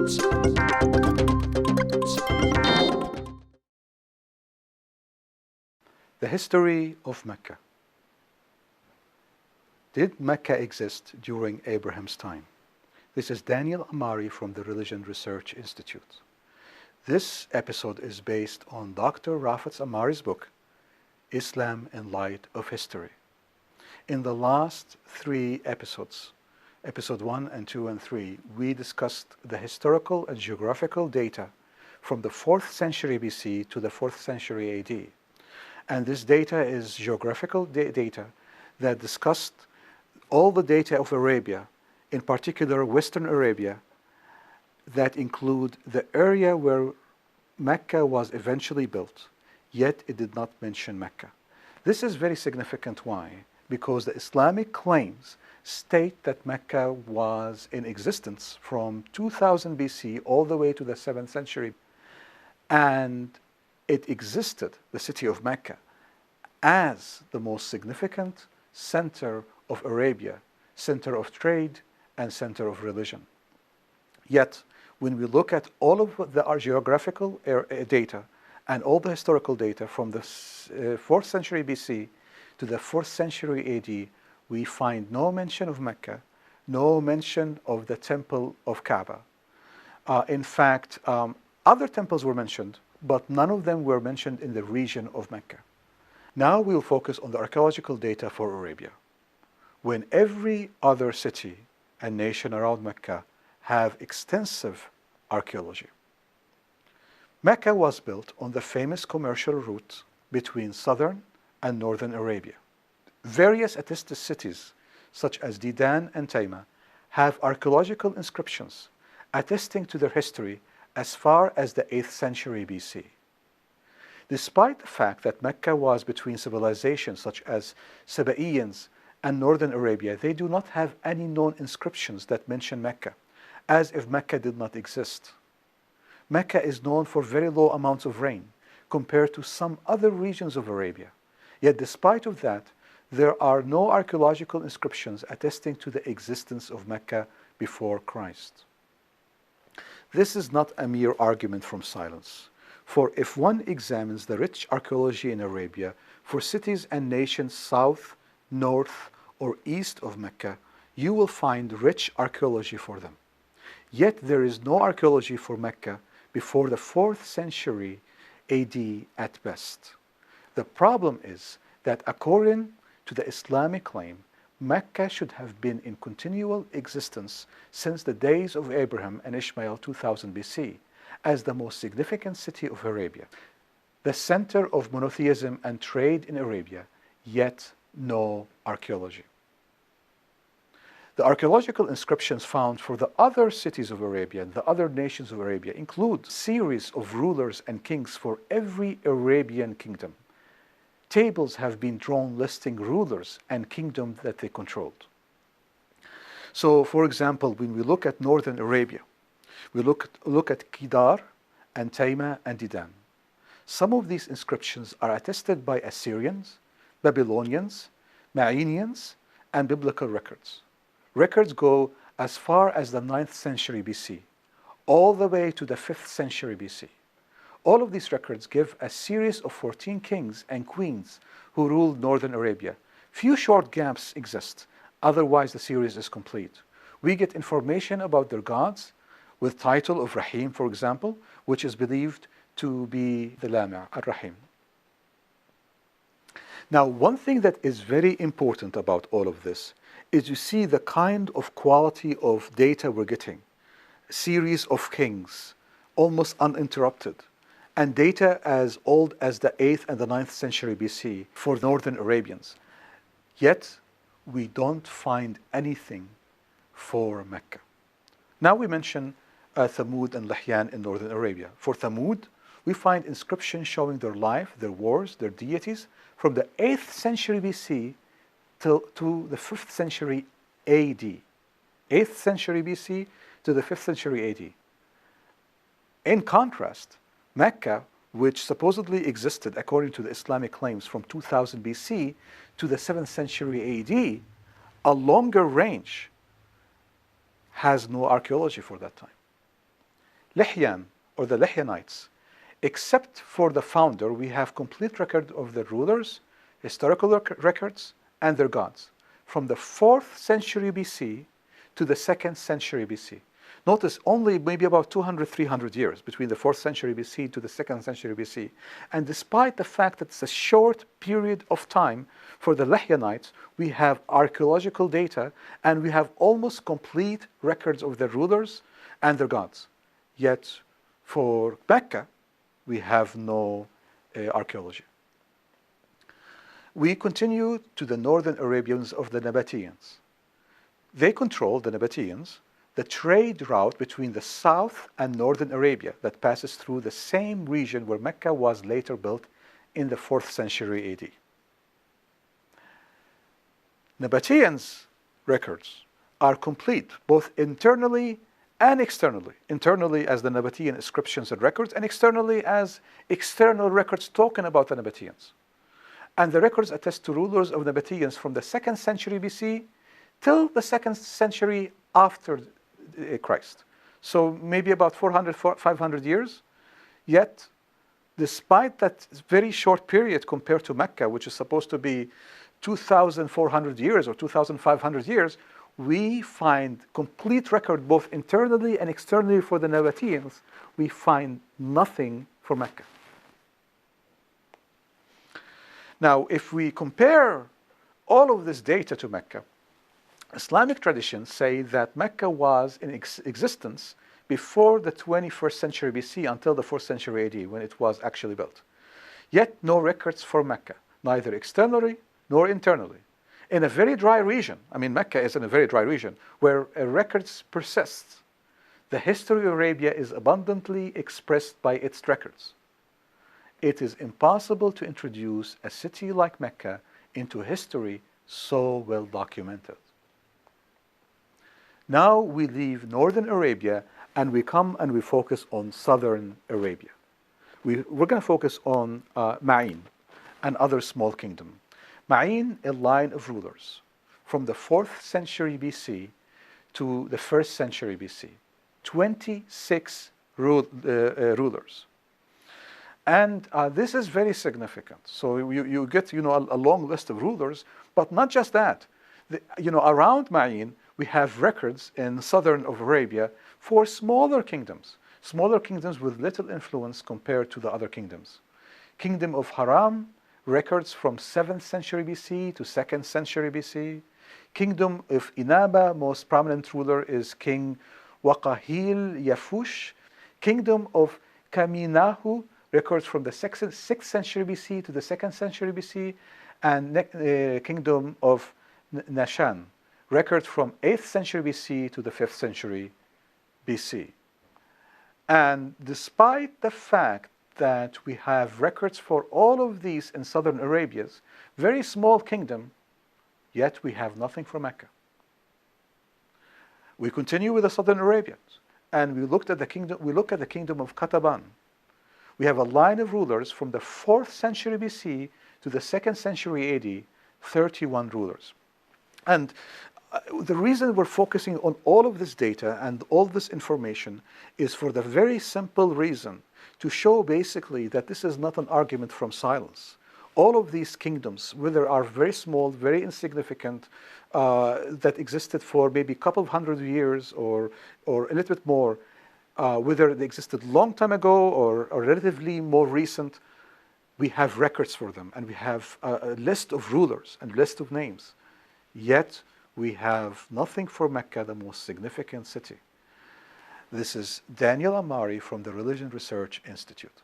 The history of Mecca. Did Mecca exist during Abraham's time? This is Daniel Amari from the Religion Research Institute. This episode is based on Dr. Rafat Amari's book, Islam in Light of History. In the last 3 episodes, episode 1 and 2 and 3, we discussed the historical and geographical data from the 4th century BC to the 4th century AD. And this data is geographical data that discussed all the data of Arabia, in particular Western Arabia, that include the area where Mecca was eventually built, yet it did not mention Mecca. This is very significant. Why? Because the Islamic claims state that Mecca was in existence from 2000 BC all the way to the 7th century. And it existed, the city of Mecca, as the most significant center of Arabia, center of trade and center of religion. Yet, when we look at all of the geographical data and all the historical data from the 4th century BC to the 4th century AD, we find no mention of Mecca, no mention of the temple of Kaaba. In fact, other temples were mentioned, but none of them were mentioned in the region of Mecca. Now we'll focus on the archaeological data for Arabia. When every other city and nation around Mecca have extensive archaeology. Mecca was built on the famous commercial route between southern and northern Arabia. Various attested cities, such as Dedan and Taima, have archaeological inscriptions attesting to their history as far as the 8th century BC. Despite the fact that Mecca was between civilizations such as Sabaeans and northern Arabia, they do not have any known inscriptions that mention Mecca, as if Mecca did not exist. Mecca is known for very low amounts of rain compared to some other regions of Arabia. Yet despite of that, there are no archaeological inscriptions attesting to the existence of Mecca before Christ. This is not a mere argument from silence, for if one examines the rich archaeology in Arabia for cities and nations south, north, or east of Mecca, you will find rich archaeology for them. Yet there is no archaeology for Mecca before the 4th century AD at best. The problem is that according to the Islamic claim, Mecca should have been in continual existence since the days of Abraham and Ishmael 2000 BC as the most significant city of Arabia, the center of monotheism and trade in Arabia, yet no archaeology. The archaeological inscriptions found for the other cities of Arabia and the other nations of Arabia include series of rulers and kings for every Arabian kingdom. Tables have been drawn listing rulers and kingdoms that they controlled. So, for example, when we look at northern Arabia, we look at Kedar and Taima and Dedan. Some of these inscriptions are attested by Assyrians, Babylonians, Maenians, and biblical records. Records go as far as the 9th century BC, all the way to the 5th century BC. All of these records give a series of 14 kings and queens who ruled northern Arabia. Few short gaps exist, otherwise the series is complete. We get information about their gods with title of Rahim, for example, which is believed to be the Lama, Ar-Rahim. Now, one thing that is very important about all of this is you see the kind of quality of data we're getting. A series of kings, almost uninterrupted, and data as old as the 8th and the 9th century BC for northern Arabians. Yet, we don't find anything for Mecca. Now we mention Thamud and Lahyan in northern Arabia. For Thamud, we find inscriptions showing their life, their wars, their deities from the 8th century BC to the 5th century AD. 8th century BC to the 5th century AD. In contrast, Mecca, which supposedly existed according to the Islamic claims from 2000 BC to the 7th century AD, a longer range, has no archaeology for that time. Lihyan, or the Lihyanites, except for the founder, we have complete record of the rulers, historical records, and their gods, from the 4th century BC to the 2nd century BC. Notice only maybe about 200, 300 years between the 4th century BC to the 2nd century BC. And despite the fact that it's a short period of time for the Lihyanites, we have archaeological data and we have almost complete records of their rulers and their gods. Yet for Mecca, we have no archaeology. We continue to the northern Arabians of the Nabateans. They control, the Nabateans, the trade route between the south and northern Arabia that passes through the same region where Mecca was later built in the 4th century AD. Nabateans' records are complete both internally and externally. Internally as the Nabatean inscriptions and records, and externally as external records talking about the Nabateans. And the records attest to rulers of Nabateans from the 2nd century BC till the 2nd century after Christ. So maybe about 400, 500 years. Yet, despite that very short period compared to Mecca, which is supposed to be 2,400 years or 2,500 years, we find complete record both internally and externally for the Nabateans. We find nothing for Mecca. Now, if we compare all of this data to Mecca, Islamic traditions say that Mecca was in existence before the 21st century BC until the 4th century AD, when it was actually built. Yet no records for Mecca, neither externally nor internally. In a very dry region, I mean Mecca is in a very dry region, where records persist, the history of Arabia is abundantly expressed by its records. It is impossible to introduce a city like Mecca into history so well documented. Now we leave northern Arabia and we come and we focus on southern Arabia. We're going to focus on Ma'in, and other small kingdom. Ma'in, a line of rulers from the 4th century BC to the 1st century BC. 26 rulers. And this is very significant. So you get, a long list of rulers, but not just that. Around Ma'in, we have records in southern of Arabia for smaller kingdoms with little influence compared to the other kingdoms. Kingdom of Haram, records from 7th century BC to 2nd century BC. Kingdom of Inaba, most prominent ruler is King Waqahil Yafush. Kingdom of Kaminahu, records from the 6th century BC to the 2nd century BC. And Kingdom of Nashan, records from 8th century BC to the 5th century BC. And despite the fact that we have records for all of these in southern Arabia's very small kingdom, yet we have nothing for Mecca. We continue with the southern Arabians, and we look at the kingdom of Qataban. We have a line of rulers from the 4th century BC to the 2nd century AD, 31 rulers. And the reason we're focusing on all of this data and all this information is for the very simple reason to show basically that this is not an argument from silence. All of these kingdoms, whether are very small, very insignificant, that existed for maybe a couple of hundred years or a little bit more, whether they existed long time ago or relatively more recent, we have records for them and we have a list of rulers and list of names. Yet we have nothing for Mecca, the most significant city. This is Daniel Amari from the Religion Research Institute.